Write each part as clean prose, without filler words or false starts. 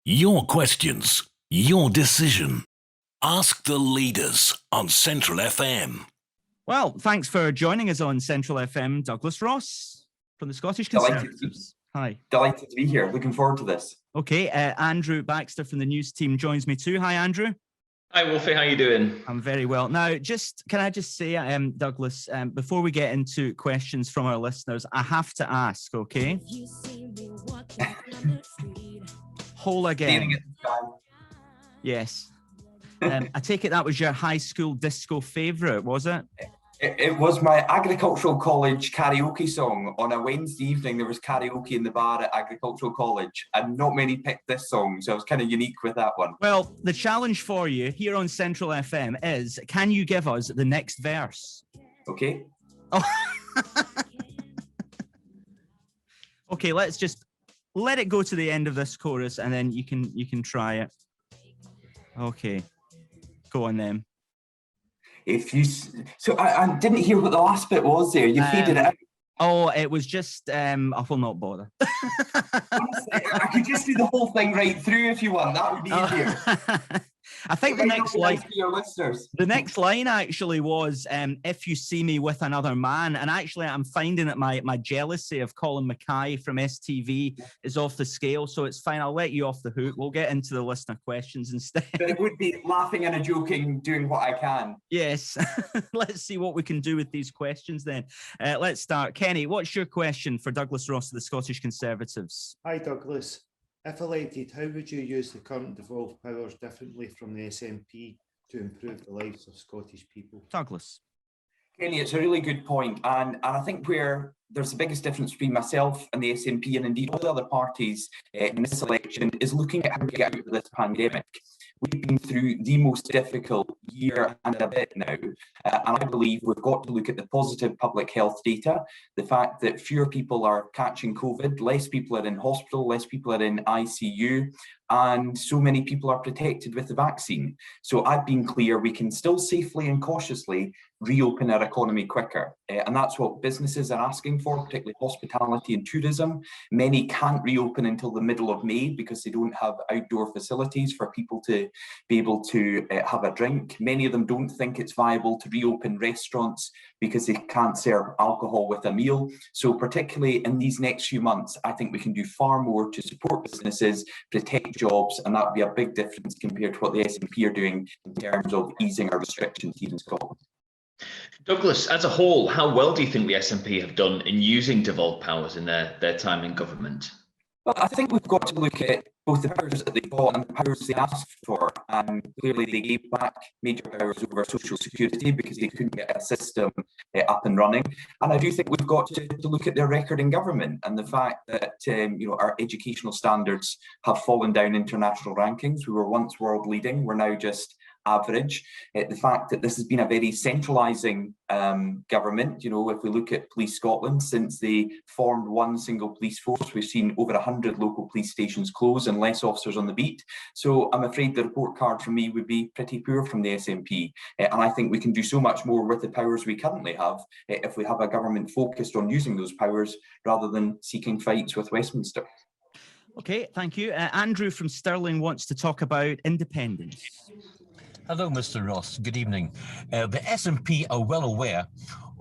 Your questions, your decision. Ask the leaders on Central FM. Well, thanks for joining us on Central FM, Douglas Ross from the Scottish Conservatives. Hi. Delighted to be here. Looking forward to this. Okay, Andrew Baxter from the news team joins me too. Hi, Andrew. Hi, Wolfie. How you doing? I'm very well. Now, can I just say, Douglas, before we get into questions from our listeners, I have to ask, okay? Whole again. Yes. I take it that was your high school disco favourite, was it? It was my agricultural college karaoke song. On a Wednesday evening, there was karaoke in the bar at agricultural college, and not many picked this song, so I was kind of unique with that one. Well, the challenge for you here on Central FM is, can you give us the next verse? Okay. Oh. Okay, let's just let it go to the end of this chorus, and then you can try it. Okay, go on then. I didn't hear what the last bit was there. You faded it out. Oh, it was just, I will not bother. Honestly, I could just do the whole thing right through if you want. That would be easier. I think the next line actually was, if you see me with another man. And actually, I'm finding that my jealousy of Colin Mackay from STV is off the scale. So it's fine. I'll let you off the hook. We'll get into the listener questions instead. But it would be laughing and joking, doing what I can. Yes. Let's see what we can do with these questions then. Let's start. Kenny, what's your question for Douglas Ross of the Scottish Conservatives? Hi, Douglas. If elected, how would you use the current devolved powers differently from the SNP to improve the lives of Scottish people? Douglas. Kenny, it's a really good point, and I think where there's the biggest difference between myself and the SNP, and indeed all the other parties in this election, is looking at how to get out of this pandemic. We've been through the most difficult year and a bit now, and I believe we've got to look at the positive public health data, the fact that fewer people are catching COVID, less people are in hospital, less people are in ICU, and so many people are protected with the vaccine. So I've been clear, we can still safely and cautiously reopen our economy quicker. And that's what businesses are asking for, particularly hospitality and tourism. Many can't reopen until the middle of May because they don't have outdoor facilities for people to be able to have a drink. Many of them don't think it's viable to reopen restaurants because they can't serve alcohol with a meal. So particularly in these next few months, I think we can do far more to support businesses, protect jobs, and that would be a big difference compared to what the SNP are doing in terms of easing our restrictions here in Scotland. Douglas, as a whole, how well do you think the SNP have done in using devolved powers in their time in government? Well, I think we've got to look at both the powers that they got and the powers they asked for. And clearly they gave back major powers over social security because they couldn't get a system up and running. And I do think we've got to look at their record in government and the fact that our educational standards have fallen down international rankings. We were once world leading, we're now just average. The fact that this has been a very centralising government, if we look at Police Scotland, since they formed one single police force, we've seen over 100 local police stations close and less officers on the beat. So I'm afraid the report card from me would be pretty poor from the SNP. And I think we can do so much more with the powers we currently have if we have a government focused on using those powers rather than seeking fights with Westminster. Okay, thank you. Andrew from Stirling wants to talk about independence. Hello, Mr. Ross. Good evening. The SNP are well aware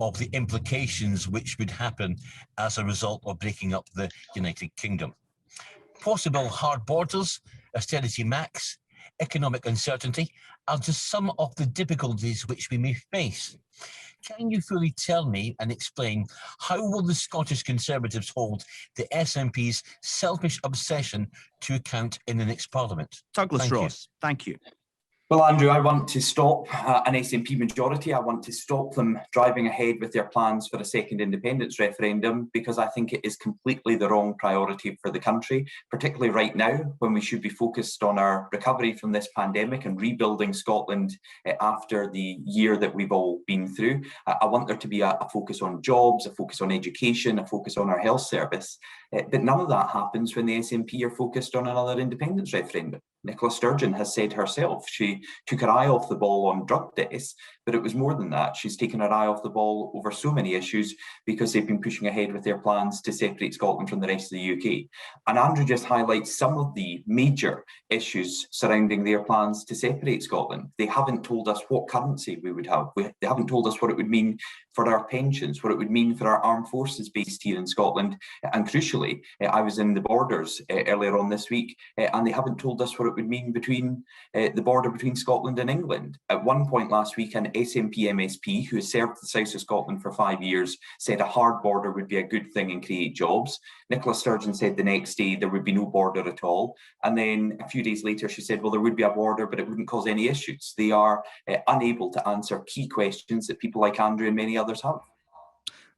of the implications which would happen as a result of breaking up the United Kingdom. Possible hard borders, austerity max, economic uncertainty are just some of the difficulties which we may face. Can you fully tell me and explain how will the Scottish Conservatives hold the SNP's selfish obsession to account in the next Parliament? Douglas Ross, thank you. Well, Andrew, I want to stop an SNP majority. I want to stop them driving ahead with their plans for a second independence referendum because I think it is completely the wrong priority for the country, particularly right now when we should be focused on our recovery from this pandemic and rebuilding Scotland after the year that we've all been through. I want there to be a focus on jobs, a focus on education, a focus on our health service. But none of that happens when the SNP are focused on another independence referendum. Nicola Sturgeon has said herself she took her eye off the ball on drug deaths, but it was more than that. She's taken her eye off the ball over so many issues because they've been pushing ahead with their plans to separate Scotland from the rest of the UK. And Andrew just highlights some of the major issues surrounding their plans to separate Scotland. They haven't told us what currency we would have. They haven't told us what it would mean for our pensions, what it would mean for our armed forces based here in Scotland. And crucially, I was in the borders earlier on this week, and they haven't told us what it would mean between the border between Scotland and England. At one point last week, an SNP MSP who has served the south of Scotland for 5 years said a hard border would be a good thing and create jobs. Nicola Sturgeon said the next day there would be no border at all. And then a few days later, she said, well, there would be a border, but it wouldn't cause any issues. They are unable to answer key questions that people like Andrew and many others have.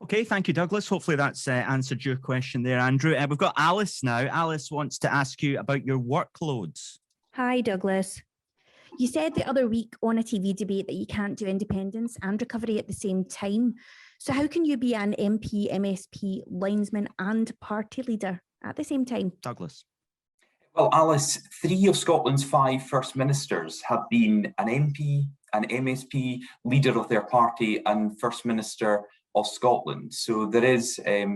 Okay, thank you, Douglas. Hopefully that's answered your question there, Andrew. We've got Alice now. Alice wants to ask you about your workloads. Hi, Douglas. You said the other week on a TV debate that you can't do independence and recovery at the same time. So how can you be an MP, MSP, linesman and party leader at the same time? Douglas. Well, Alice, 3 of Scotland's 5 First Ministers have been an MP, an MSP, leader of their party and First Minister of Scotland. So there is, a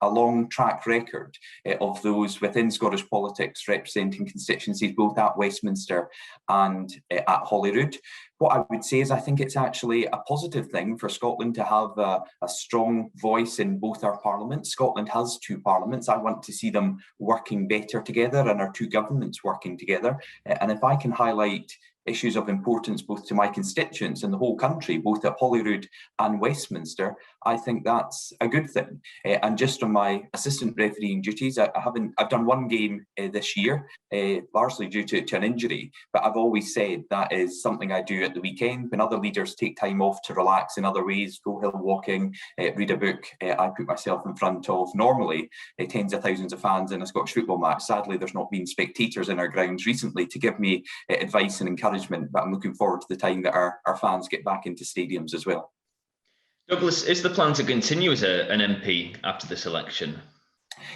long track record of those within Scottish politics representing constituencies both at Westminster and at Holyrood. What I would say is I think it's actually a positive thing for Scotland to have a strong voice in both our parliaments. Scotland has 2 parliaments. I want to see them working better together and our 2 governments working together. And if I can highlight issues of importance both to my constituents and the whole country, both at Holyrood and Westminster, I think that's a good thing. And just on my assistant refereeing duties, I've done 1 game this year, largely due to an injury, but I've always said that is something I do at the weekend when other leaders take time off to relax in other ways, go hill walking, read a book. I put myself in front of normally tens of thousands of fans in a Scottish football match. Sadly, there's not been spectators in our grounds recently to give me advice and encouragement, but I'm looking forward to the time that our fans get back into stadiums as well. Douglas, is the plan to continue as an MP after this election?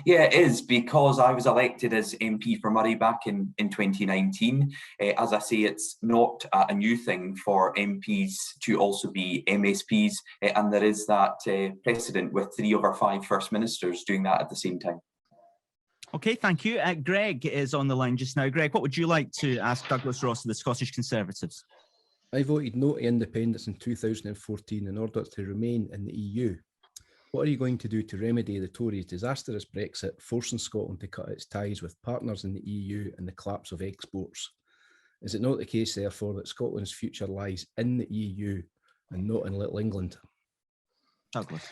Yeah, it is, because I was elected as MP for Murray back in 2019. As I say, it's not a new thing for MPs to also be MSPs, and there is that precedent with 3 of our 5 First Ministers doing that at the same time. Okay, thank you. Greg is on the line just now. Greg, what would you like to ask Douglas Ross of the Scottish Conservatives? I voted no to independence in 2014 in order to remain in the EU. What are you going to do to remedy the Tories' disastrous Brexit, forcing Scotland to cut its ties with partners in the EU and the collapse of exports? Is it not the case, therefore, that Scotland's future lies in the EU and not in Little England? Douglas.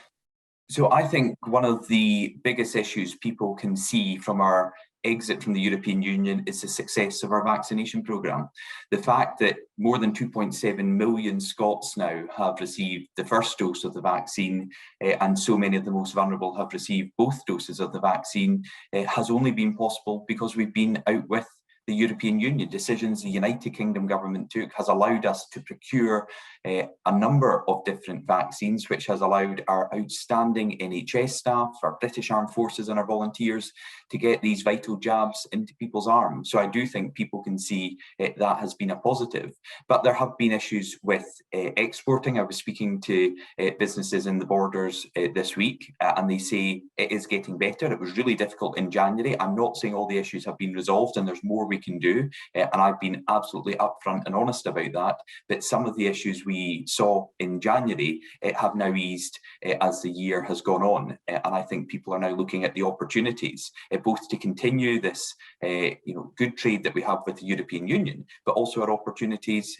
So I think one of the biggest issues people can see from our exit from the European Union is the success of our vaccination programme. The fact that more than 2.7 million Scots now have received the first dose of the vaccine, and so many of the most vulnerable have received both doses of the vaccine, has only been possible because we've been out with the European Union. Decisions the United Kingdom government took has allowed us to procure a number of different vaccines, which has allowed our outstanding NHS staff, our British Armed Forces and our volunteers to get these vital jabs into people's arms. So I do think people can see that has been a positive. But there have been issues with exporting. I was speaking to businesses in the borders this week, and they say it is getting better. It was really difficult in January. I'm not saying all the issues have been resolved and there's more we can do, and I've been absolutely upfront and honest about that, but some of the issues we saw in January have now eased as the year has gone on, and I think people are now looking at the opportunities both to continue this good trade that we have with the European Union, but also our opportunities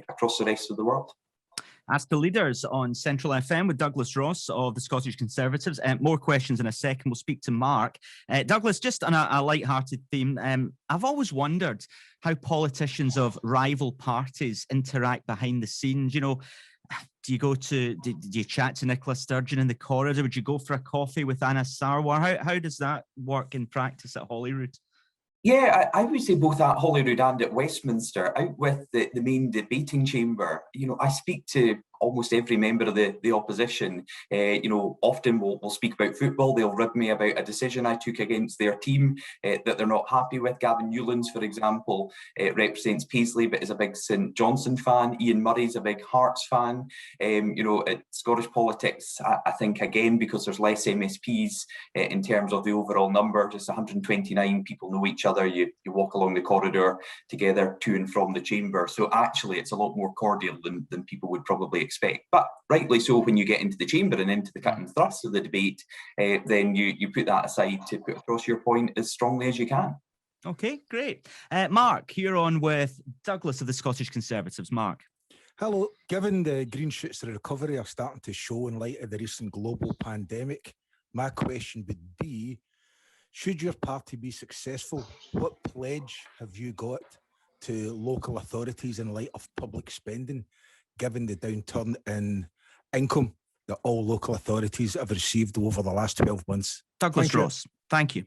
across the rest of the world. Ask the Leaders on Central FM with Douglas Ross of the Scottish Conservatives. More questions in a second. We'll speak to Mark. Douglas, just on a light-hearted theme, I've always wondered how politicians of rival parties interact behind the scenes. You know, do you chat to Nicola Sturgeon in the corridor? Would you go for a coffee with Anna Sarwar? How does that work in practice at Holyrood? Yeah, I would say both at Holyrood and at Westminster, out with the main debating chamber. I speak to almost every member of the opposition, often will speak about football. They'll rib me about a decision I took against their team that they're not happy with. Gavin Newlands, for example, represents Paisley, but is a big St Johnstone fan. Ian Murray's a big Hearts fan. Scottish politics, I think, again, because there's less MSPs in terms of the overall number, just 129 people know each other. You walk along the corridor together to and from the chamber. So actually, it's a lot more cordial than people would probably expect. But rightly so, when you get into the chamber and into the cut and thrust of the debate, then you put that aside to put across your point as strongly as you can. Okay, great. Mark, you're on with Douglas of the Scottish Conservatives. Mark. Hello. Given the green shoots of the recovery are starting to show in light of the recent global pandemic, my question would be, should your party be successful, what pledge have you got to local authorities in light of public spending, given the downturn in income that all local authorities have received over the last 12 months? Douglas Ross, thank you.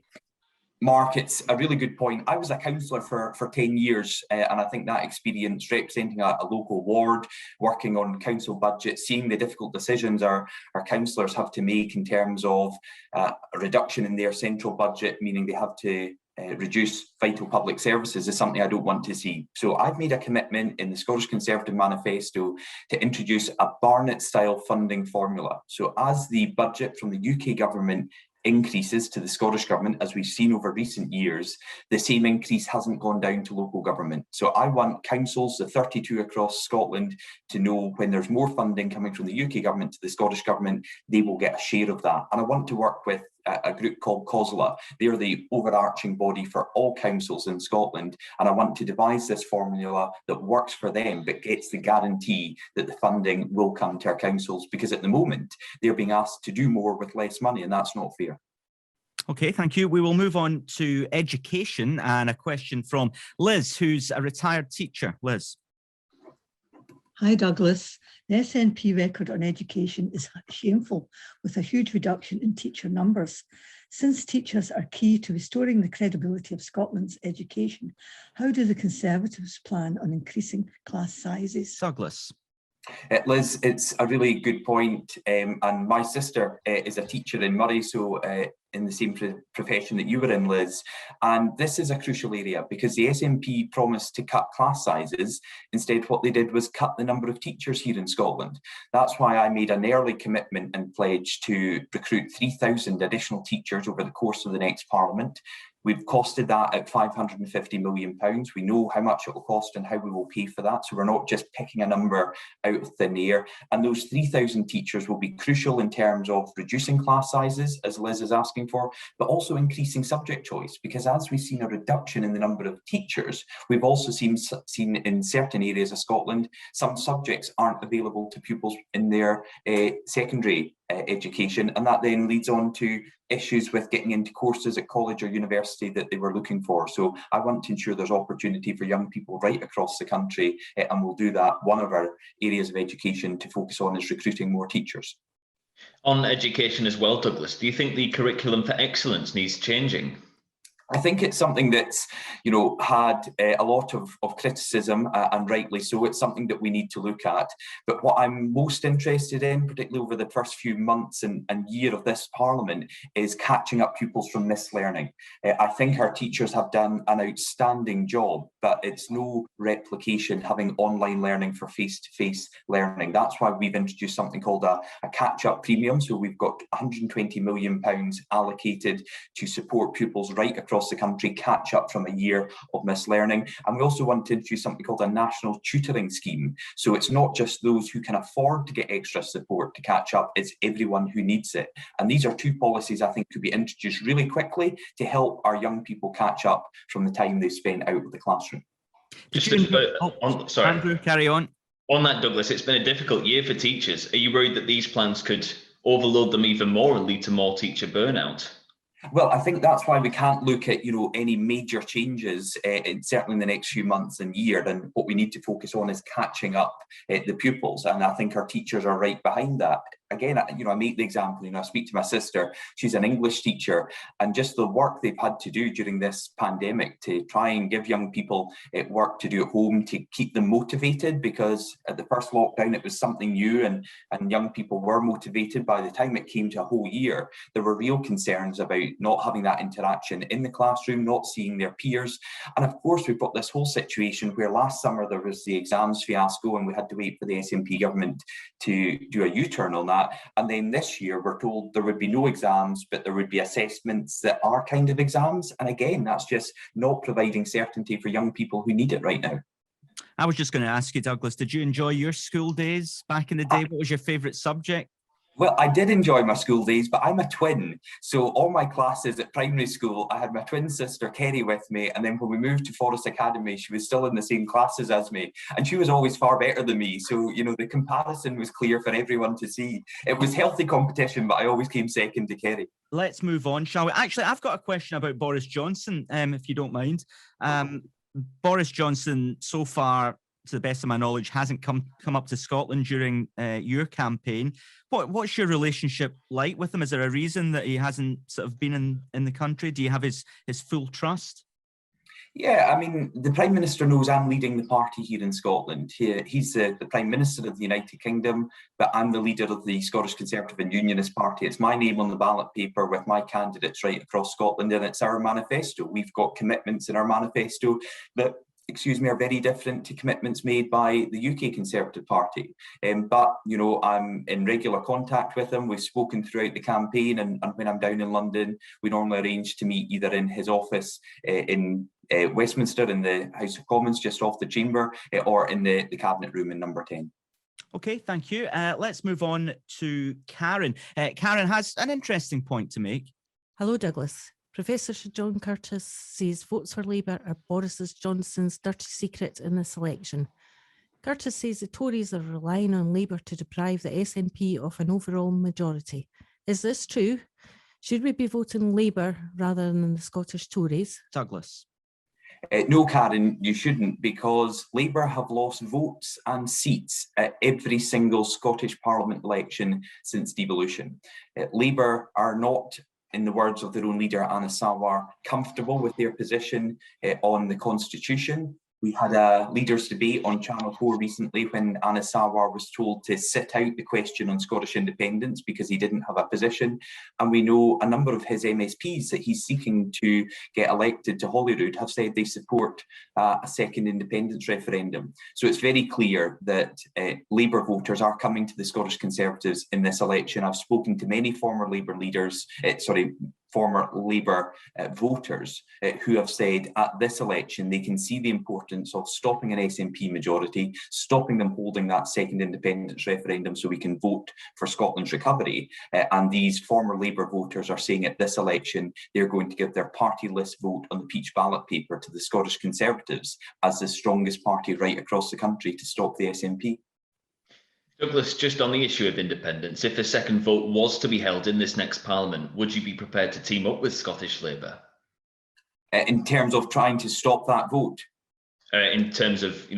Mark, it's a really good point. I was a councillor for 10 years, and I think that experience representing a local ward, working on council budgets, seeing the difficult decisions our councillors have to make in terms of a reduction in their central budget, meaning they have to reduce vital public services, is something I don't want to see. So I've made a commitment in the Scottish Conservative Manifesto to introduce a Barnett-style funding formula. So as the budget from the UK government increases to the Scottish Government, as we've seen over recent years, the same increase hasn't gone down to local government. So I want councils, the 32 across Scotland, to know when there's more funding coming from the UK Government to the Scottish Government, they will get a share of that. And I want to work with a group called COSLA. They're the overarching body for all councils in Scotland. And I want to devise this formula that works for them, but gets the guarantee that the funding will come to our councils, because at the moment, they're being asked to do more with less money, and that's not fair. Okay, thank you. We will move on to education and a question from Liz, who's a retired teacher. Liz. Hi, Douglas. The SNP record on education is shameful, with a huge reduction in teacher numbers. Since teachers are key to restoring the credibility of Scotland's education, how do the Conservatives plan on increasing class sizes? Douglas. Liz, it's a really good point. And my sister is a teacher in Murray, so in the same profession that you were in, Liz. And this is a crucial area, because the SNP promised to cut class sizes. Instead, what they did was cut the number of teachers here in Scotland. That's why I made an early commitment and pledge to recruit 3,000 additional teachers over the course of the next Parliament. We've costed that at £550 million. We know how much it will cost and how we will pay for that. So we're not just picking a number out of thin air. And those 3,000 teachers will be crucial in terms of reducing class sizes, as Liz is asking for, but also increasing subject choice. Because as we've seen a reduction in the number of teachers, we've also seen in certain areas of Scotland, some subjects aren't available to pupils in their secondary education, and that then leads on to issues with getting into courses at college or university that they were looking for. So I want to ensure there's opportunity for young people right across the country, and we'll do that. One of our areas of education to focus on is recruiting more teachers. On education as well, Douglas, do you think the curriculum for excellence needs changing? I think it's something that's, had a lot of criticism, and rightly so. It's something that we need to look at. But what I'm most interested in, particularly over the first few months and year of this Parliament, is catching up pupils from missed learning. I think our teachers have done an outstanding job, but it's no replication having online learning for face-to-face learning. That's why we've introduced something called a catch-up premium. So we've got £120 million allocated to support pupils right across the country catch up from a year of missed learning. And we also want to introduce something called a national tutoring scheme. So it's not just those who can afford to get extra support to catch up, it's everyone who needs it. And these are two policies I think could be introduced really quickly to help our young people catch up from the time they spent out of the classroom. Sorry. Andrew, carry on. On that, Douglas, it's been a difficult year for teachers. Are you worried that these plans could overload them even more and lead to more teacher burnout? Well, I think that's why we can't look at, any major changes, certainly in the next few months and year. And what we need to focus on is catching up the pupils. And I think our teachers are right behind that. again, I make the example, I speak to my sister, she's an English teacher, and just the work they've had to do during this pandemic to try and give young people work to do at home to keep them motivated, because at the first lockdown, it was something new and young people were motivated. By the time it came to a whole year, there were real concerns about not having that interaction in the classroom, not seeing their peers. And of course, we've got this whole situation where last summer there was the exams fiasco and we had to wait for the SNP government to do a U-turn on that. And then this year we're told there would be no exams, but there would be assessments that are kind of exams. And again, that's just not providing certainty for young people who need it right now. I was just going to ask you, Douglas, did you enjoy your school days back in the day? What was your favourite subject? Well, I did enjoy my school days, but I'm a twin. So all my classes at primary school, I had my twin sister, Kerry, with me. And then when we moved to Forest Academy, she was still in the same classes as me. And she was always far better than me. So, the comparison was clear for everyone to see. It was healthy competition, but I always came second to Kerry. Let's move on, shall we? Actually, I've got a question about Boris Johnson, if you don't mind. Boris Johnson, so far, to the best of my knowledge, hasn't come up to Scotland during your campaign. What's your relationship like with him? Is there a reason that he hasn't sort of been in the country? Do you have his full trust? Yeah, I mean, the Prime Minister knows I'm leading the party here in Scotland. He's the Prime Minister of the United Kingdom, but I'm the leader of the Scottish Conservative and Unionist Party. It's my name on the ballot paper with my candidates right across Scotland, and it's our manifesto. We've got commitments in our manifesto that are very different to commitments made by the UK Conservative Party. But, I'm in regular contact with him. We've spoken throughout the campaign, and when I'm down in London, we normally arrange to meet either in his office in Westminster in the House of Commons, just off the chamber, or in the Cabinet Room in number 10. Okay, thank you. Let's move on to Karen. Karen has an interesting point to make. Hello, Douglas. Professor Sir John Curtis says votes for Labour are Boris Johnson's dirty secret in this election. Curtis says the Tories are relying on Labour to deprive the SNP of an overall majority. Is this true? Should we be voting Labour rather than the Scottish Tories? Douglas. No, Karen, you shouldn't, because Labour have lost votes and seats at every single Scottish Parliament election since devolution. Labour are not, in the words of their own leader, Anna Sawar, comfortable with their position on the Constitution. We had a leaders' debate on Channel 4 recently when Anna Sawar was told to sit out the question on Scottish independence because he didn't have a position. And we know a number of his MSPs that he's seeking to get elected to Holyrood have said they support a second independence referendum. So it's very clear that Labour voters are coming to the Scottish Conservatives in this election. I've spoken to many former Labour leaders, former Labour voters who have said at this election they can see the importance of stopping an SNP majority, stopping them holding that second independence referendum so we can vote for Scotland's recovery. And these former Labour voters are saying at this election they're going to give their party list vote on the peach ballot paper to the Scottish Conservatives as the strongest party right across the country to stop the SNP. Douglas, just on the issue of independence, if a second vote was to be held in this next Parliament, would you be prepared to team up with Scottish Labour? In terms of trying to stop that vote? In terms of,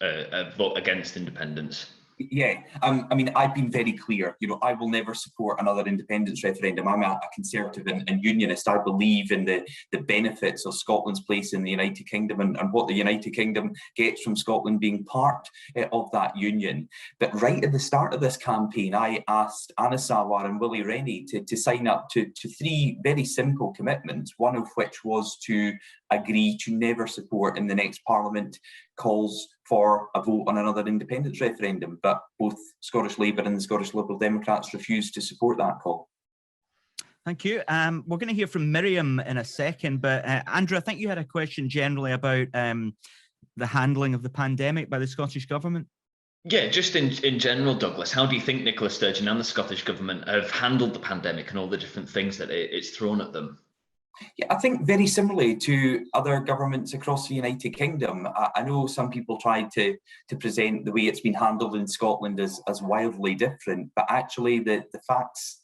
a vote against independence? Yeah, I mean, I've been very clear, I will never support another independence referendum. I'm a Conservative and Unionist. I believe in the benefits of Scotland's place in the United Kingdom and what the United Kingdom gets from Scotland being part of that union. But right at the start of this campaign, I asked Anna Sawar and Willie Rennie to sign up to three very simple commitments, one of which was to agree to never support in the next Parliament calls for a vote on another independence referendum, but both Scottish Labour and the Scottish Liberal Democrats refused to support that call. Thank you. We're going to hear from Miriam in a second, but Andrew, I think you had a question generally about the handling of the pandemic by the Scottish Government. Yeah, just in general, Douglas, how do you think Nicola Sturgeon and the Scottish Government have handled the pandemic and all the different things that it's thrown at them? Yeah, I think very similarly to other governments across the United Kingdom. I know some people tried to present the way it's been handled in Scotland as wildly different, but actually the facts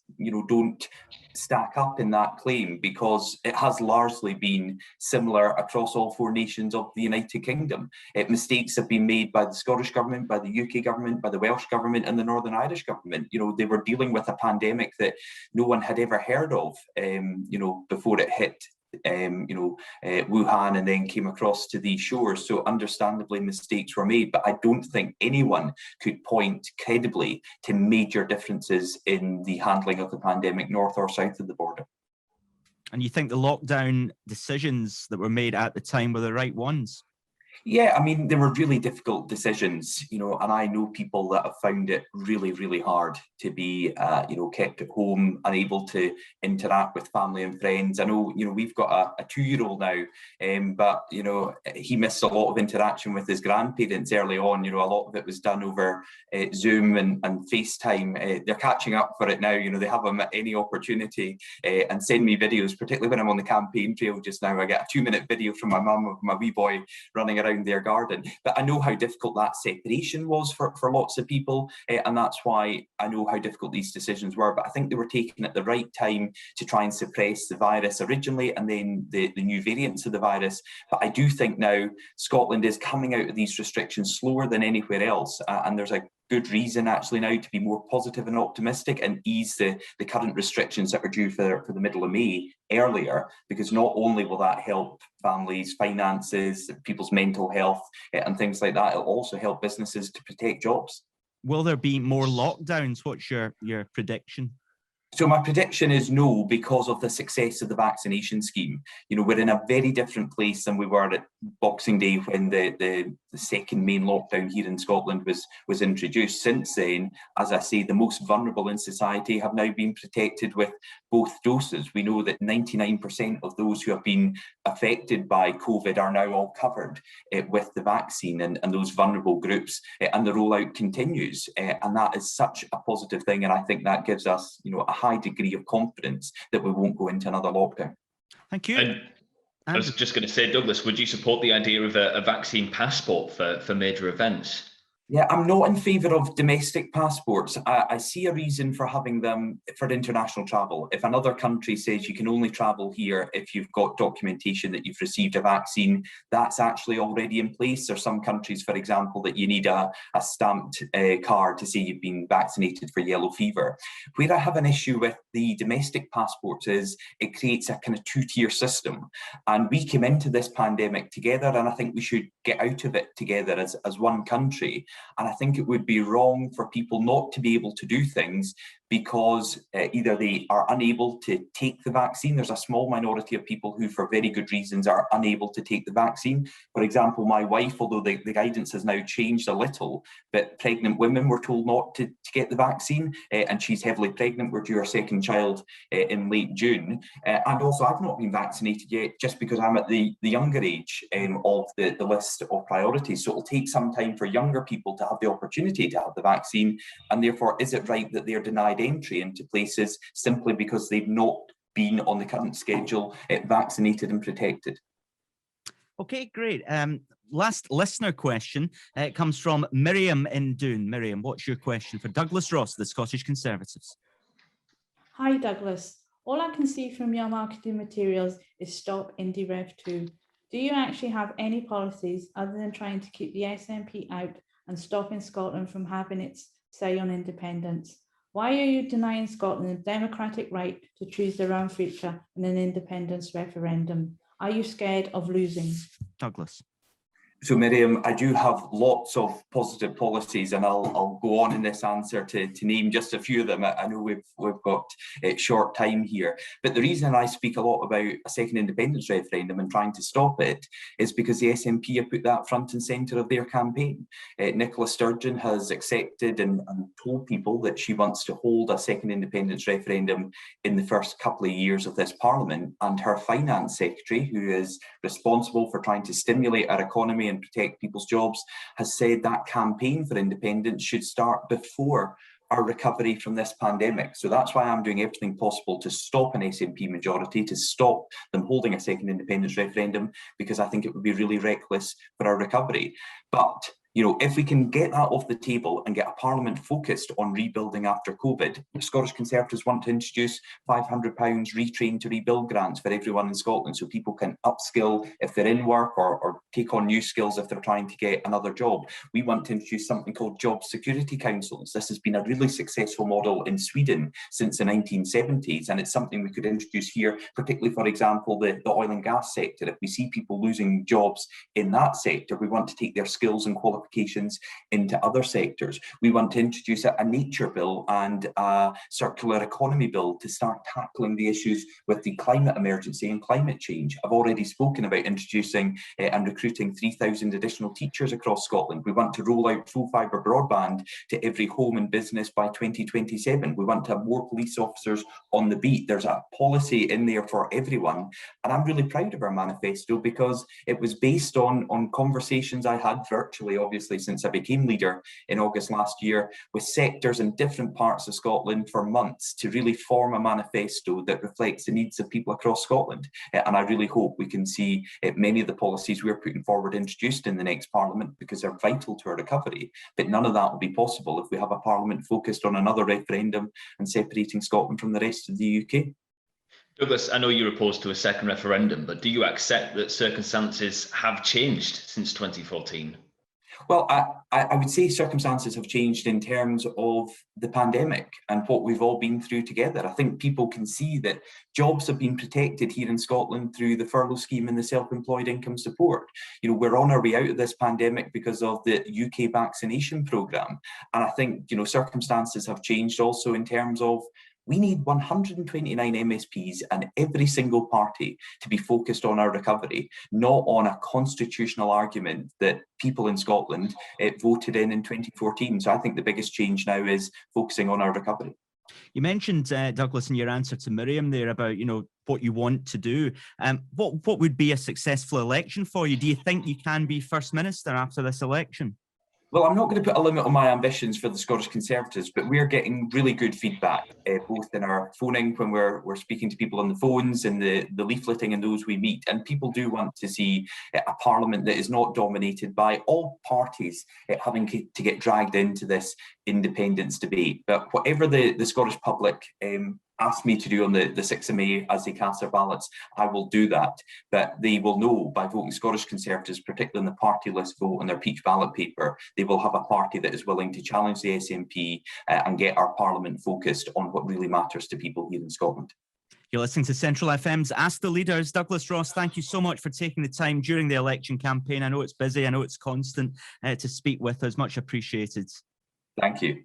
don't stack up in that claim, because it has largely been similar across all four nations of the United Kingdom. Mistakes have been made by the Scottish Government, by the UK Government, by the Welsh Government and the Northern Irish Government. They were dealing with a pandemic that no one had ever heard of, before it hit Wuhan and then came across to these shores. So understandably mistakes were made, but I don't think anyone could point credibly to major differences in the handling of the pandemic north or south of the border. And you think the lockdown decisions that were made at the time were the right ones? Yeah, I mean, they were really difficult decisions, and I know people that have found it really, really hard to be, kept at home, unable to interact with family and friends. I know, we've got a 2-year-old now, but, he missed a lot of interaction with his grandparents early on. A lot of it was done over Zoom and FaceTime. They're catching up for it now. They have them at any opportunity and send me videos, particularly when I'm on the campaign trail just now. I get a 2-minute video from my mum of my wee boy running around their garden. But I know how difficult that separation was for lots of people, and that's why I know how difficult these decisions were. But I think they were taken at the right time to try and suppress the virus originally, and then the new variants of the virus. But I do think now Scotland is coming out of these restrictions slower than anywhere else, and there's a good reason actually now to be more positive and optimistic and ease the current restrictions that were due for the middle of May earlier, because not only will that help families' finances, people's mental health and things like that, it'll also help businesses to protect jobs. Will there be more lockdowns? What's your prediction? So my prediction is no, because of the success of the vaccination scheme. We're in a very different place than we were at Boxing Day when the second main lockdown here in Scotland was introduced. Since then, as I say, the most vulnerable in society have now been protected with both doses. We know that 99% of those who have been affected by COVID are now all covered with the vaccine, and those vulnerable groups, and the rollout continues. And that is such a positive thing. And I think that gives us, a high degree of confidence that we won't go into another lockdown. Thank you. And I was just going to say, Douglas, would you support the idea of a vaccine passport for major events? Yeah, I'm not in favour of domestic passports. I see a reason for having them for international travel. If another country says you can only travel here if you've got documentation that you've received a vaccine, that's actually already in place. There are some countries, for example, that you need a stamped card to say you've been vaccinated for yellow fever. Where I have an issue with the domestic passports is it creates a kind of two-tier system. And we came into this pandemic together, and I think we should get out of it together as one country. And I think it would be wrong for people not to be able to do things because either they are unable to take the vaccine. There's a small minority of people who, for very good reasons, are unable to take the vaccine. For example, my wife, although the guidance has now changed a little, but pregnant women were told not to get the vaccine, and she's heavily pregnant. We're due our second child in late June. And also, I've not been vaccinated yet just because I'm at the younger age of the list of priorities. So it'll take some time for younger people to have the opportunity to have the vaccine. And therefore, is it right that they're denied entry into places simply because they've not been on the current schedule vaccinated and protected? Okay, great. Last listener question comes from Miriam in Doon. Miriam, what's your question for Douglas Ross, the Scottish Conservatives? Hi, Douglas. All I can see from your marketing materials is stop Indie Rev 2. Do you actually have any policies other than trying to keep the SNP out and stopping Scotland from having its say on independence? Why are you denying Scotland the democratic right to choose their own future in an independence referendum? Are you scared of losing? Douglas. So Miriam, I do have lots of positive policies, and I'll go on in this answer to name just a few of them. I know we've got short time here, but the reason I speak a lot about a second independence referendum and trying to stop it is because the SNP have put that front and centre of their campaign. Nicola Sturgeon has accepted and told people that she wants to hold a second independence referendum in the first couple of years of this Parliament, and her Finance Secretary, who is responsible for trying to stimulate our economy and protect people's jobs, has said that campaign for independence should start before our recovery from this pandemic. So that's why I'm doing everything possible to stop an SNP majority, to stop them holding a second independence referendum, because I think it would be really reckless for our recovery. But You know, if we can get that off the table and get a parliament focused on rebuilding after COVID, the Scottish Conservatives want to introduce £500 retrain to rebuild grants for everyone in Scotland, so people can upskill if they're in work or take on new skills if they're trying to get another job. We want to introduce something called job security councils. This has been a really successful model in Sweden since the 1970s, and it's something we could introduce here, particularly, for example, the oil and gas sector. If we see people losing jobs in that sector, we want to take their skills and qualifications into other sectors. We want to introduce a nature bill and a circular economy bill to start tackling the issues with the climate emergency and climate change. I've already spoken about introducing and recruiting 3,000 additional teachers across Scotland. We want to roll out full fibre broadband to every home and business by 2027. We want to have more police officers on the beat. There's a policy in there for everyone. And I'm really proud of our manifesto because it was based on conversations I had virtually, obviously, since I became leader in August last year, with sectors in different parts of Scotland for months to really form a manifesto that reflects the needs of people across Scotland. And I really hope we can see many of the policies we're putting forward introduced in the next Parliament, because they're vital to our recovery. But none of that will be possible if we have a Parliament focused on another referendum and separating Scotland from the rest of the UK. Douglas, I know you're opposed to a second referendum, but do you accept that circumstances have changed since 2014? Well, I would say circumstances have changed in terms of the pandemic and what we've all been through together. I think people can see that jobs have been protected here in Scotland through the furlough scheme and the self-employed income support. You know, we're on our way out of this pandemic because of the UK vaccination programme. And I think, you know, circumstances have changed also in terms of we need 129 MSPs and every single party to be focused on our recovery, not on a constitutional argument that people in Scotland voted in 2014. So I think the biggest change now is focusing on our recovery. You mentioned, Douglas, in your answer to Miriam there about, you know, what you want to do. What would be a successful election for you? Do you think you can be First Minister after this election? Well, I'm not going to put a limit on my ambitions for the Scottish Conservatives, but we're getting really good feedback, both in our phoning when we're speaking to people on the phones and the leafleting and those we meet. And people do want to see a parliament that is not dominated by all parties having to get dragged into this independence debate. But whatever the Scottish public asked me to do on the 6th of May as they cast their ballots, I will do that. But they will know by voting Scottish Conservatives, particularly in the party list vote on their peach ballot paper, they will have a party that is willing to challenge the SNP and get our parliament focused on what really matters to people here in Scotland. You're listening to Central FM's Ask the Leaders. Douglas Ross, thank you so much for taking the time during the election campaign. I know it's busy, I know it's constant to speak with us. Much appreciated. Thank you.